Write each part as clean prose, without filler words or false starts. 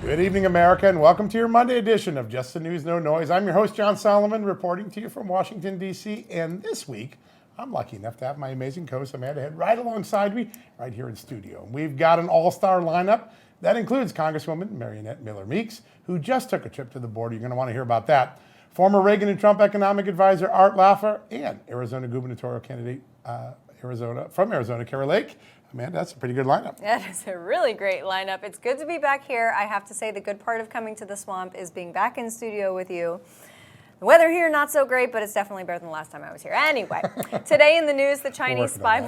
Good evening, America, and welcome to your Monday edition of Just the News, No Noise. I'm your host, John Solomon, reporting to you from Washington, D.C., and this week, I'm lucky enough to have my amazing co-host, Amanda Head, right alongside me, right here in studio. We've got an all-star lineup that includes Congresswoman Miller-Meeks, who just took a trip to the border. You're going to want to hear about that. Former Reagan and Trump economic advisor Art Laffer, and Arizona gubernatorial candidate from Arizona, Kara Lake. Amanda, that's a pretty good lineup. That is a really great lineup. It's good to be back here. I have to say the good part of coming to the swamp is being back in studio with you. The weather here, not so great, but it's definitely better than the last time I was here. Anyway, today in the news, the Chinese spy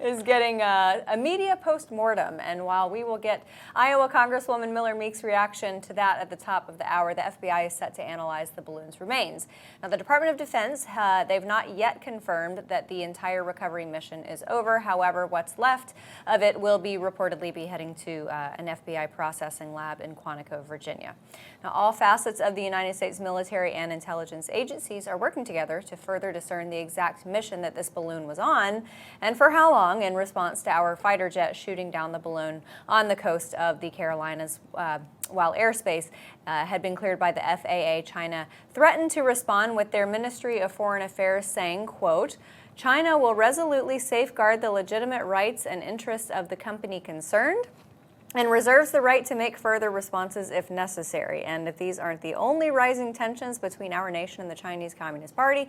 is getting a media post-mortem. And while we will get Iowa Congresswoman Miller-Meeks' reaction to that at the top of the hour, the FBI is set to analyze the balloon's remains. Now, the Department of Defense, they've not yet confirmed that the entire recovery mission is over. However, what's left of it will reportedly be heading to an FBI processing lab in Quantico, Virginia. Now, all facets of the United States military and intelligence agencies are working together to further discern the exact mission that this balloon was on and for how long, in response to our fighter jet shooting down the balloon on the coast of the Carolinas while airspace had been cleared by the FAA. China threatened to respond with their Ministry of Foreign Affairs saying, quote, "China will resolutely safeguard the legitimate rights and interests of the company concerned and reserves the right to make further responses if necessary." And if these aren't the only rising tensions between our nation and the Chinese Communist Party,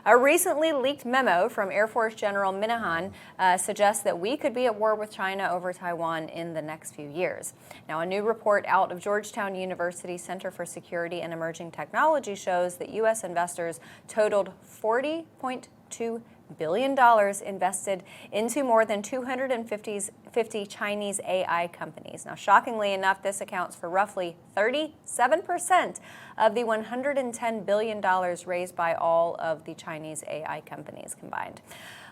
a recently leaked memo from Air Force General Minahan suggests that we could be at war with China over Taiwan in the next few years. Now, a new report out of Georgetown University Center for Security and Emerging Technology shows that U.S. investors totaled $40.2 billion invested into more than 250 Chinese AI companies. Now, shockingly enough, this accounts for roughly 37% of the $110 billion raised by all of the Chinese AI companies combined.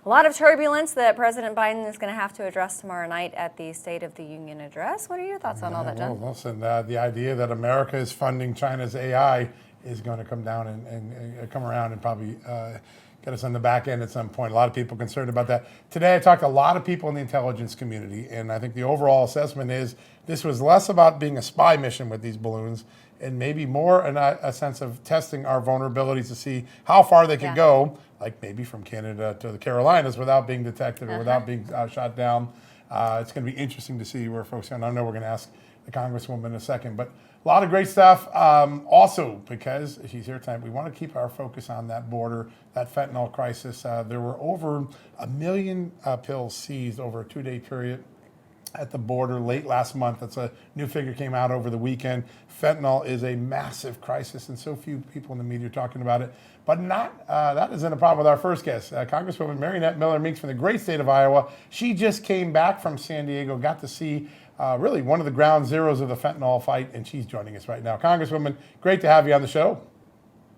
A lot of turbulence that President Biden is going to have to address tomorrow night at the State of the Union address. What are your thoughts on all that, John? Well, listen, the idea that America is funding China's AI is going to come down and come around and probably get us on the back end at some point. A lot of people concerned about that. Today, I talked to a lot of people in the intelligence community, and I think the overall assessment is this was less about being a spy mission with these balloons and maybe more a sense of testing our vulnerabilities to see how far they could go, like maybe from Canada to the Carolinas without being detected or without being shot down. It's going to be interesting to see where folks are. And I know we're going to ask the Congresswoman in a second, but a lot of great stuff. Also, because she's here tonight, we want to keep our focus on that border, that fentanyl crisis. There were over 1 million pills seized over a 2-day period at the border late last month. That's a new figure came out over the weekend. Fentanyl is a massive crisis, and so few people in the media are talking about it. But that isn't a problem with our first guest, Congresswoman Miller-Meeks from the great state of Iowa. She just came back from San Diego, got to see really one of the ground zeros of the fentanyl fight, and she's joining us right now. Congresswoman, great to have you on the show.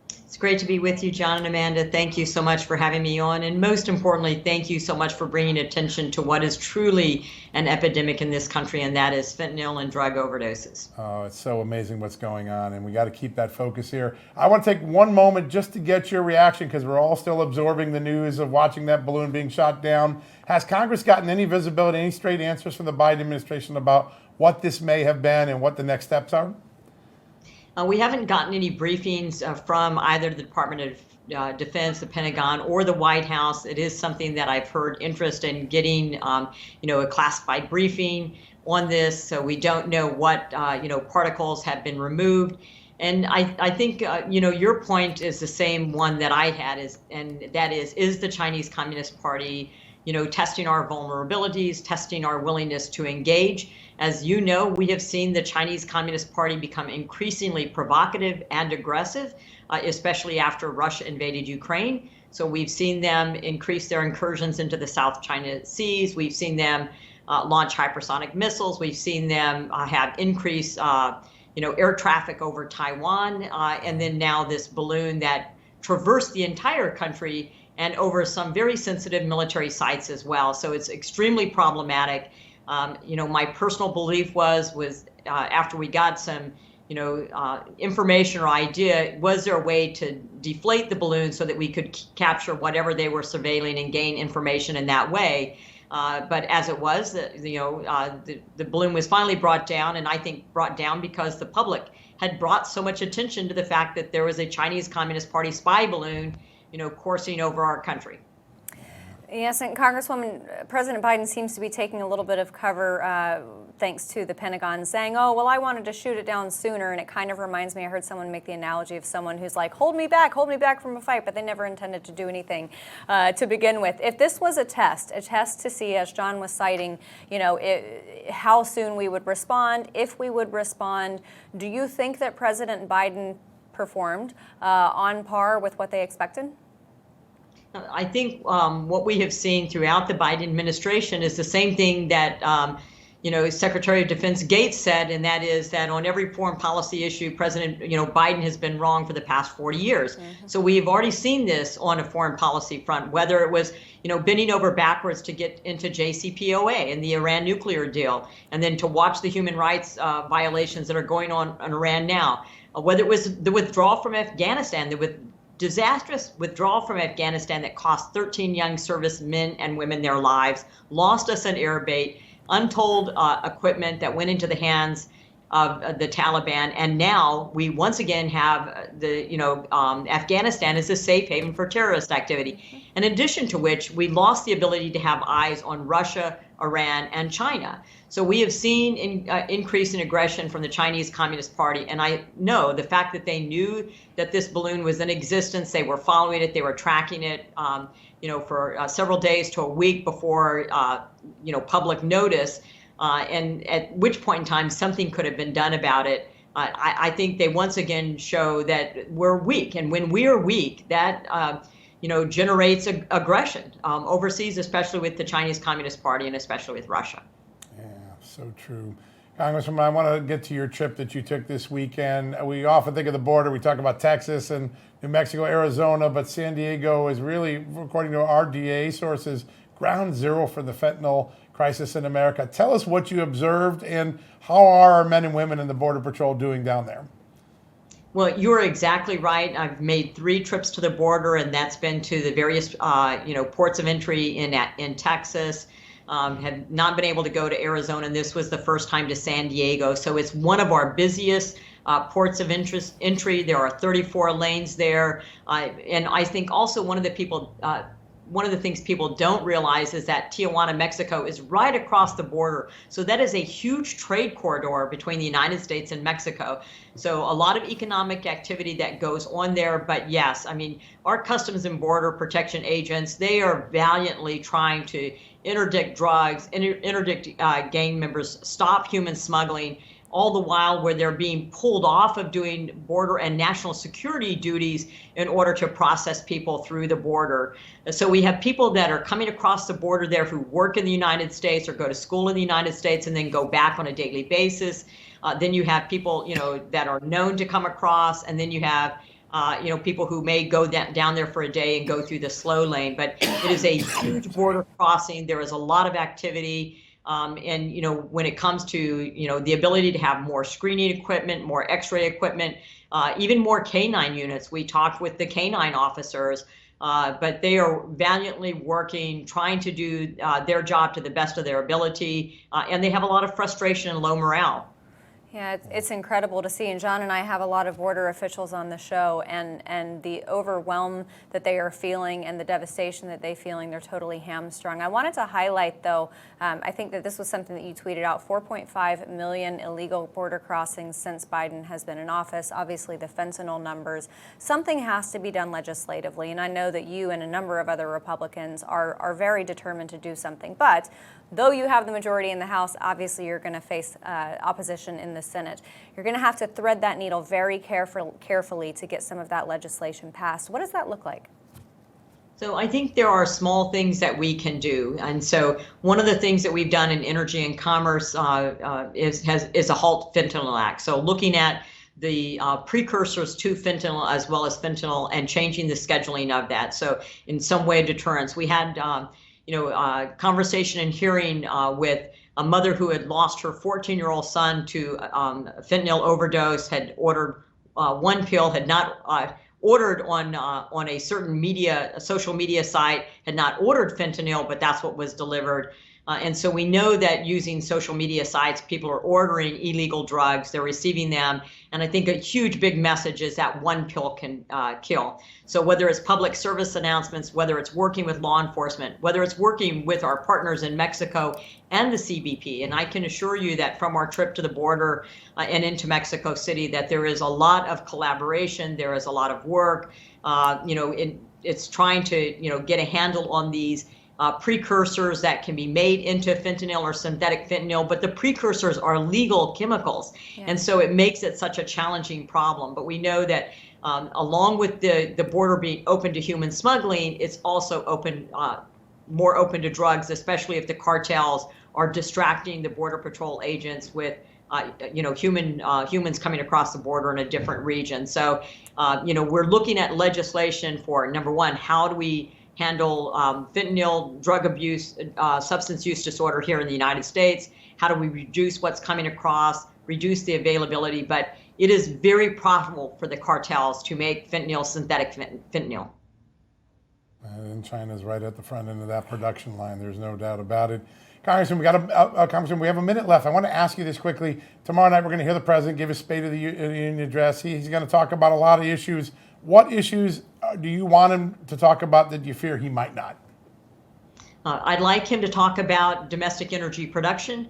It's great to be with you, John and Amanda. Thank you so much for having me on. And most importantly, thank you so much for bringing attention to what is truly an epidemic in this country, and that is fentanyl and drug overdoses. Oh, it's so amazing what's going on, and we got to keep that focus here. I want to take one moment just to get your reaction, because we're all still absorbing the news of watching that balloon being shot down. Has Congress gotten any visibility, any straight answers from the Biden administration about what this may have been and what the next steps are? We haven't gotten any briefings from either the Department of Defense, the Pentagon, or the White House. It is something that I've heard interest in getting, a classified briefing on this. So we don't know what, particles have been removed. And I think, your point is the same one that I had, and that is the Chinese Communist Party, testing our vulnerabilities, testing our willingness to engage. As you know, we have seen the Chinese Communist Party become increasingly provocative and aggressive, especially after Russia invaded Ukraine. So we've seen them increase their incursions into the South China Seas. We've seen them launch hypersonic missiles. We've seen them have increased, air traffic over Taiwan. And then now this balloon that traversed the entire country and over some very sensitive military sites as well. So it's extremely problematic. My personal belief was after we got some, information or idea, was there a way to deflate the balloon so that we could capture whatever they were surveilling and gain information in that way? But as it was, the balloon was finally brought down, and I think brought down because the public had brought so much attention to the fact that there was a Chinese Communist Party spy balloon, coursing over our country. Yes, and Congresswoman, President Biden seems to be taking a little bit of cover thanks to the Pentagon saying, oh, well, I wanted to shoot it down sooner. And it kind of reminds me, I heard someone make the analogy of someone who's like, hold me back from a fight, but they never intended to do anything to begin with. If this was a test to see, as John was citing, how soon we would respond, if we would respond, do you think that President Biden performed on par with what they expected? I think what we have seen throughout the Biden administration is the same thing that Secretary of Defense Gates said, and that is that on every foreign policy issue, President Biden has been wrong for the past 40 years. Mm-hmm. So we've already seen this on a foreign policy front, whether it was bending over backwards to get into JCPOA and the Iran nuclear deal, and then to watch the human rights violations that are going on in Iran now, whether it was the withdrawal from Afghanistan, disastrous withdrawal from Afghanistan that cost 13 young servicemen and women their lives, lost us an air bait, untold equipment that went into the hands of the Taliban, and now we once again have Afghanistan as a safe haven for terrorist activity. In addition to which, we lost the ability to have eyes on Russia, Iran, and China. So we have seen increase in aggression from the Chinese Communist Party, and I know the fact that they knew that this balloon was in existence, they were following it, they were tracking it, for several days to a week before, public notice, and at which point in time something could have been done about it. I think they once again show that we're weak, and when we are weak, that generates aggression overseas, especially with the Chinese Communist Party and especially with Russia. So true. Congresswoman, I want to get to your trip that you took this weekend. We often think of the border. We talk about Texas and New Mexico, Arizona, but San Diego is really, according to our DA sources, ground zero for the fentanyl crisis in America. Tell us what you observed and how are our men and women in the Border Patrol doing down there? Well, you're exactly right. I've made 3 trips to the border, and that's been to the various, ports of entry in Texas. Have not been able to go to Arizona, and this was the first time to San Diego. So it's one of our busiest ports of entry. There are 34 lanes there, and I think also one of the things people don't realize is that Tijuana, Mexico is right across the border. So that is a huge trade corridor between the United States and Mexico. So a lot of economic activity that goes on there. But yes, I mean, our Customs and Border Protection agents, they are valiantly trying to interdict drugs, interdict gang members, stop human smuggling, all the while where they're being pulled off of doing border and national security duties in order to process people through the border. So we have people that are coming across the border there who work in the United States or go to school in the United States and then go back on a daily basis. Then you have people, that are known to come across, and then you have people who may go down there for a day and go through the slow lane. But it is a huge border crossing. There is a lot of activity. And when it comes to, the ability to have more screening equipment, more x-ray equipment, even more canine units. We talked with the canine officers, but they are valiantly working, trying to do their job to the best of their ability. And they have a lot of frustration and low morale. Yeah, it's incredible to see. And John and I have a lot of border officials on the show, and the overwhelm that they are feeling and the devastation that they're feeling, they're totally hamstrung. I wanted to highlight, though, I think that this was something that you tweeted out, 4.5 million illegal border crossings since Biden has been in office. Obviously, the fentanyl numbers. Something has to be done legislatively, and I know that you and a number of other Republicans are very determined to do something. But though you have the majority in the House, obviously you're going to face opposition in the Senate. You're going to have to thread that needle very carefully to get some of that legislation passed. What does that look like? So I think there are small things that we can do. And so one of the things that we've done in Energy and Commerce is a Halt Fentanyl Act. So looking at the precursors to fentanyl as well as fentanyl and changing the scheduling of that. So in some way, deterrence. We had conversation and hearing with a mother who had lost her 14-year-old son to fentanyl overdose, had ordered one pill, had not ordered on a certain a social media site, had not ordered fentanyl, but that's what was delivered. And so we know that using social media sites, people are ordering illegal drugs, they're receiving them. And I think a huge big message is that one pill can kill. So whether it's public service announcements, whether it's working with law enforcement, whether it's working with our partners in Mexico and the CBP, and I can assure you that from our trip to the border and into Mexico City, that there is a lot of collaboration, there is a lot of work. It's trying to get a handle on these precursors that can be made into fentanyl or synthetic fentanyl, but the precursors are legal chemicals. Yeah. And so it makes it such a challenging problem. But we know that along with the border being open to human smuggling, it's also more open to drugs, especially if the cartels are distracting the Border Patrol agents with humans coming across the border in a different region. So, we're looking at legislation for, number one, how do we handle fentanyl, drug abuse, substance use disorder here in the United States? How do we reduce what's coming across, reduce the availability? But it is very profitable for the cartels to make fentanyl synthetic fentanyl. And China's right at the front end of that production line. There's no doubt about it. Congressman, Congressman, we have a minute left. I want to ask you this quickly. Tomorrow night, we're going to hear the president give his State of the Union address. He's going to talk about a lot of issues. What issues do you want him to talk about that you fear he might not? I'd like him to talk about domestic energy production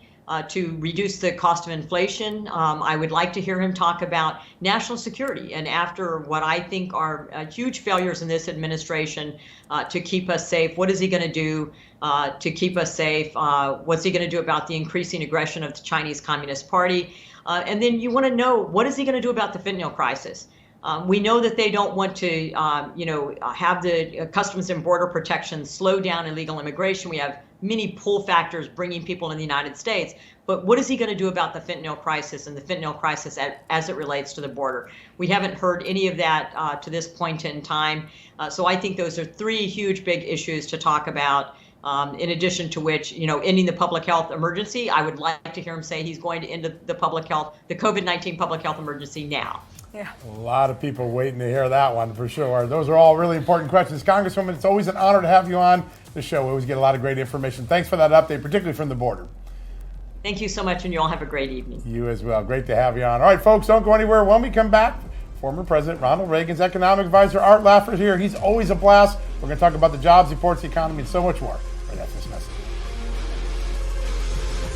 to reduce the cost of inflation. I would like to hear him talk about national security. And after what I think are huge failures in this administration to keep us safe, what is he going to do to keep us safe? What's he going to do about the increasing aggression of the Chinese Communist Party? And then you want to know, what is he going to do about the fentanyl crisis? We know that they don't want to, have the Customs and Border Protection slow down illegal immigration. We have many pull factors bringing people in the United States. But what is he going to do about the fentanyl crisis and the fentanyl crisis as it relates to the border? We haven't heard any of that to this point in time. So I think those are three huge, big issues to talk about. In addition to which, ending the public health emergency. I would like to hear him say he's going to end the COVID-19 public health emergency now. Yeah. A lot of people waiting to hear that one for sure. Those are all really important questions. Congresswoman, it's always an honor to have you on the show. We always get a lot of great information. Thanks for that update, particularly from the border. Thank you so much, and you all have a great evening. You as well. Great to have you on. All right, folks, don't go anywhere. When we come back, former President Ronald Reagan's economic advisor, Art Laffer's here. He's always a blast. We're going to talk about the jobs reports, the economy, and so much more right after this.